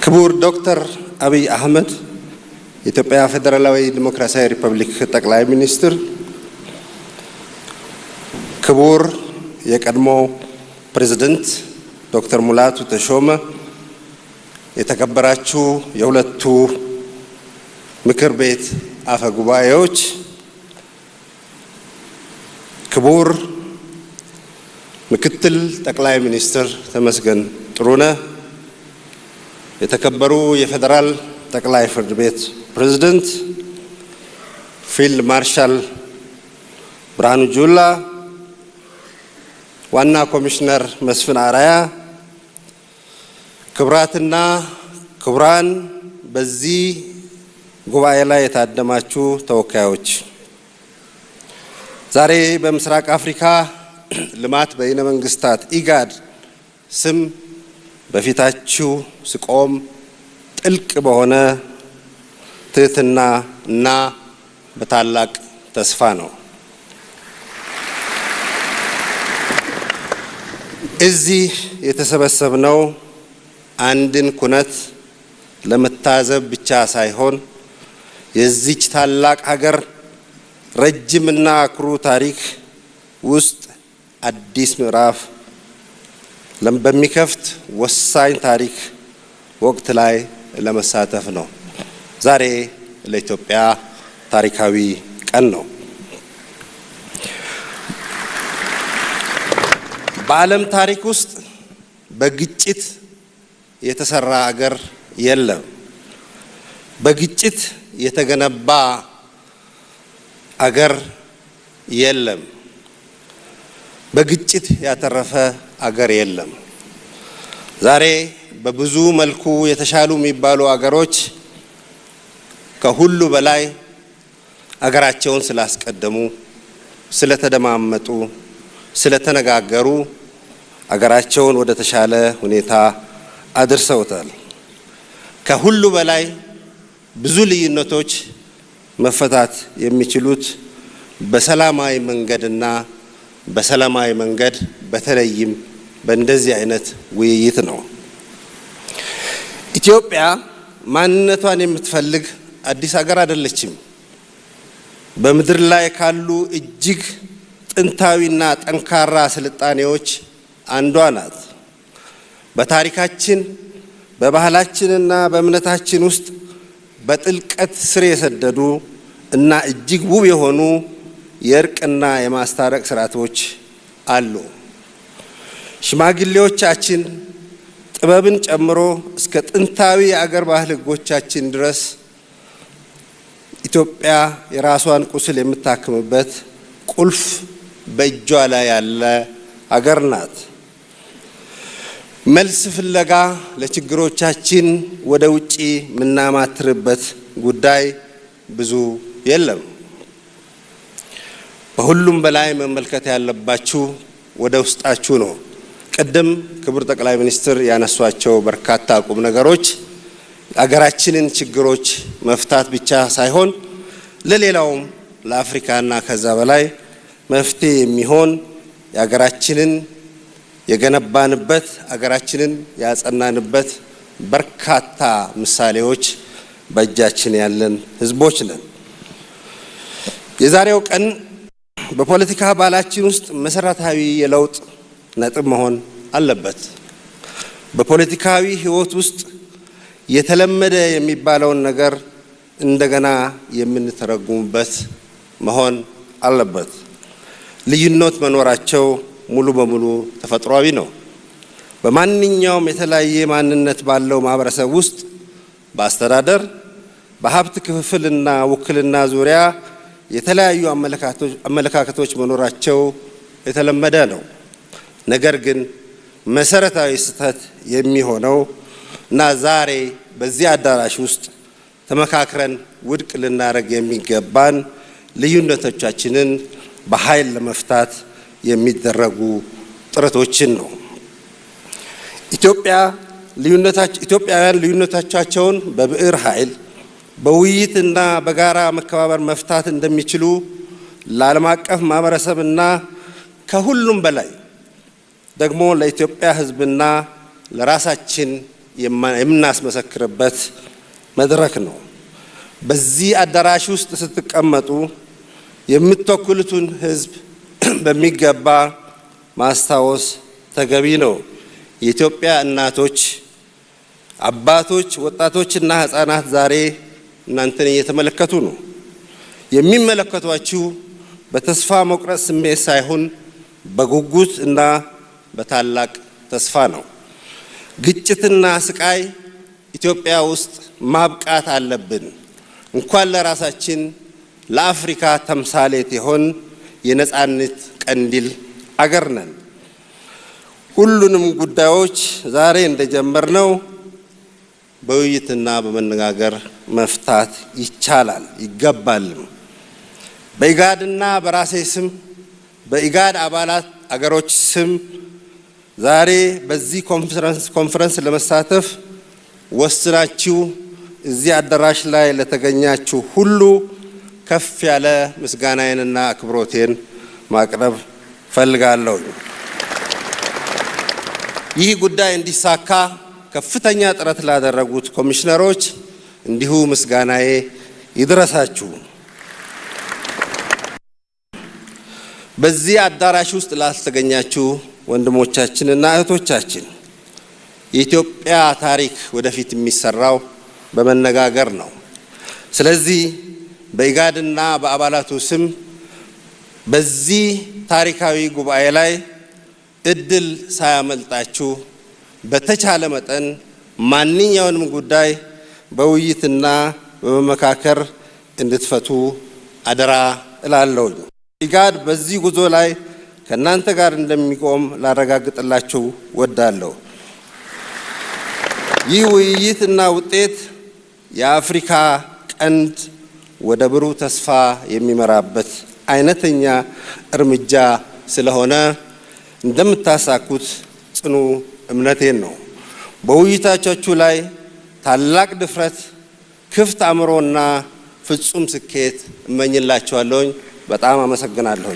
ክቡር ዶክተር አብይ አህመድ የኢትዮጵያ ፌደራላዊ ዲሞክራሲያዊ ሪፐብሊክ ጠቅላይ ሚኒስትር፣ ክቡር የቀድሞ ፕሬዝዳንት ዶክተር ሙላቱ ተሾመ፣ የተከበራችሁ የሁለቱ ምክር ቤት አፈ ጉባኤዎች፣ ክቡር ምክትል ጠቅላይ ሚኒስትር ተመስገን ጥሩነህ፣ የተከበሩ የፌደራል ጠቅላይ ፍርድ ቤት ፕሬዝዳንት ፊልድ ማርሻል ብርሃኑ ጁላ፣ ዋና ኮሚሽነር መስፍን አራያ፣ ክቡራትና ክቡራን በዚህ ጉባኤ ላይ የታደማችሁ ተወካዮች፣ ዛሬ በምስራቅ አፍሪካ ልማት በይነ መንግስታት ኢጋድ ስም በፊታችሁ ስቆም ጥልቅ በሆነ ትህትና እና በታላቅ ተስፋ ነው። እዚህ የተሰበሰብነው አንድን ኩነት ለመታዘብ ብቻ ሳይሆን የዚች ታላቅ ሀገር ረጅምና ኩሩ ታሪክ ውስጥ አዲስ ምዕራፍ በሚከፍት ወሳኝ ታሪክ ወቅት ላይ ለመሳተፍ ነው። ዛሬ ለኢትዮጵያ ታሪካዊ ቀን ነው። በዓለም ታሪክ ውስጥ በግጭት የተሰራ አገር የለም። በግጭት የተገነባ አገር የለም። በግጭት ያተረፈ አገር የለም። ዛሬ በብዙ መልኩ የተሻሉ የሚባሉ አገሮች ከሁሉ በላይ አገራቸውን ስላስቀደሙ፣ ስለተደማመጡ፣ ስለተነጋገሩ አገራቸውን ወደ ተሻለ ሁኔታ አድርሰውታል። ከሁሉ በላይ ብዙ ልዩነቶች መፈታት የሚችሉት በሰላማዊ መንገድና በሰላማዊ መንገድ በተለይም በእንደዚህ አይነት ውይይት ነው። ኢትዮጵያ ማንነቷን የምትፈልግ አዲስ ሀገር አይደለችም። በምድር ላይ ካሉ እጅግ ጥንታዊና ጠንካራ ስልጣኔዎች አንዷ ናት። በታሪካችን በባህላችንና በእምነታችን ውስጥ በጥልቀት ስር የሰደዱ እና እጅግ ውብ የሆኑ የእርቅና የማስታረቅ ስርዓቶች አሉ። ሽማግሌዎቻችን ጥበብን ጨምሮ እስከ ጥንታዊ የአገር ባህል ሕጎቻችን ድረስ ኢትዮጵያ የራሷን ቁስል የምታክምበት ቁልፍ በእጇ ላይ ያለ አገር ናት። መልስ ፍለጋ ለችግሮቻችን ወደ ውጪ የምናማትርበት ጉዳይ ብዙ የለም። በሁሉም በላይ መመልከት ያለባችሁ ወደ ውስጣችሁ ነው። ቅድም ክቡር ጠቅላይ ሚኒስትር ያነሷቸው በርካታ ቁም ነገሮች አገራችንን ችግሮች መፍታት ብቻ ሳይሆን ለሌላውም ለአፍሪካና ከዛ በላይ መፍትሄ የሚሆን የአገራችንን የገነባንበት አገራችንን ያጸናንበት በርካታ ምሳሌዎች በእጃችን ያለን ህዝቦች ነን። የዛሬው ቀን በፖለቲካ ባህላችን ውስጥ መሰረታዊ የለውጥ ነጥብ መሆን አለበት። በፖለቲካዊ ህይወት ውስጥ የተለመደ የሚባለውን ነገር እንደገና የምንተረጉምበት መሆን አለበት። ልዩነት መኖራቸው ሙሉ በሙሉ ተፈጥሯዊ ነው። በማንኛውም የተለያየ ማንነት ባለው ማህበረሰብ ውስጥ በአስተዳደር፣ በሀብት ክፍፍልና ውክልና ዙሪያ የተለያዩ አመለካከቶች መኖራቸው የተለመደ ነው። ነገር ግን መሰረታዊ ስህተት የሚሆነው እና ዛሬ በዚህ አዳራሽ ውስጥ ተመካክረን ውድቅ ልናደርግ የሚገባን ልዩነቶቻችንን በኃይል ለመፍታት የሚደረጉ ጥረቶችን ነው። ኢትዮጵያውያን ልዩነቶቻቸውን በብዕር ኃይል በውይይትና በጋራ መከባበር መፍታት እንደሚችሉ ለዓለም አቀፍ ማህበረሰብና ከሁሉም በላይ ደግሞ ለኢትዮጵያ ሕዝብና ለራሳችን የምናስመሰክርበት መድረክ ነው። በዚህ አዳራሽ ውስጥ ስትቀመጡ የምትወክሉትን ሕዝብ በሚገባ ማስታወስ ተገቢ ነው። የኢትዮጵያ እናቶች፣ አባቶች፣ ወጣቶችና ሕፃናት ዛሬ እናንተን እየተመለከቱ ነው። የሚመለከቷችሁ በተስፋ መቁረጥ ስሜት ሳይሆን በጉጉት እና በታላቅ ተስፋ ነው። ግጭትና ስቃይ ኢትዮጵያ ውስጥ ማብቃት አለብን። እንኳን ለራሳችን ለአፍሪካ ተምሳሌት የሆን የነጻነት ቀንዲል አገር ነን። ሁሉንም ጉዳዮች ዛሬ እንደጀመርነው በውይይትና በመነጋገር መፍታት ይቻላል ይገባልም። በኢጋድና በራሴ ስም በኢጋድ አባላት አገሮች ስም ዛሬ በዚህ ኮንፈረንስ ለመሳተፍ ወስናችሁ እዚህ አዳራሽ ላይ ለተገኛችሁ ሁሉ ከፍ ያለ ምስጋናዬንና አክብሮቴን ማቅረብ ፈልጋለሁ። ይህ ጉዳይ እንዲሳካ ከፍተኛ ጥረት ላደረጉት ኮሚሽነሮች እንዲሁ ምስጋናዬ ይድረሳችሁ። በዚህ አዳራሽ ውስጥ ላልተገኛችሁ ወንድሞቻችንና እህቶቻችን የኢትዮጵያ ታሪክ ወደፊት የሚሰራው በመነጋገር ነው። ስለዚህ በኢጋድና በአባላቱ ስም በዚህ ታሪካዊ ጉባኤ ላይ እድል ሳያመልጣችሁ በተቻለ መጠን ማንኛውንም ጉዳይ በውይይትና በመመካከር እንድትፈቱ አደራ እላለሁ። ኢጋድ በዚህ ጉዞ ላይ ከእናንተ ጋር እንደሚቆም ላረጋግጥላችሁ ወዳለሁ። ይህ ውይይትና ውጤት የአፍሪካ ቀንድ ወደ ብሩህ ተስፋ የሚመራበት አይነተኛ እርምጃ ስለሆነ እንደምታሳኩት ጽኑ እምነቴን ነው። በውይይታችሁ ላይ ታላቅ ድፍረት፣ ክፍት አእምሮና ፍጹም ስኬት እመኝላችኋለሁ። በጣም አመሰግናለሁ።